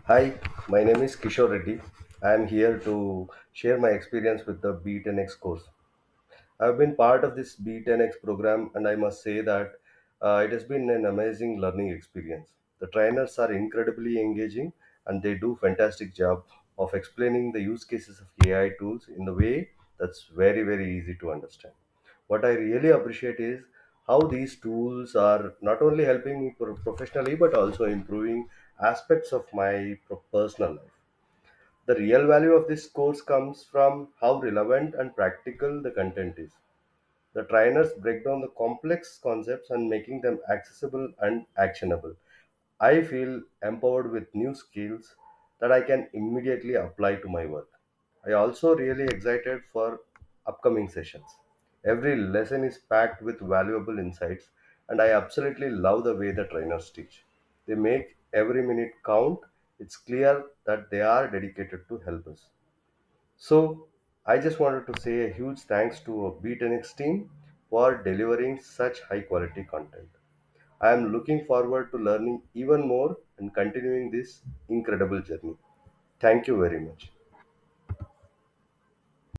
Hi, my name is Kishore Reddy. I am here to share my experience with the Be10x course. I've been part of this Be10x program, and I must say that it has been an amazing learning experience. The trainers are incredibly engaging, and they do fantastic job of explaining the use cases of AI tools in the way that's very easy to understand. What I really appreciate is how these tools are not only helping me professionally but also improving aspects of my personal life. The real value of this course comes from how relevant and practical the content is. The trainers break down the complex concepts and making them accessible and actionable. I feel empowered with new skills that I can immediately apply to my work. I also really excited for upcoming sessions. Every lesson is packed with valuable insights and I absolutely love the way the trainers teach. They make every minute count. It's clear that they are dedicated to help us. So, I just wanted to say a huge thanks to a B10X team for delivering such high quality content. I am looking forward to learning even more and continuing this incredible journey. Thank you very much.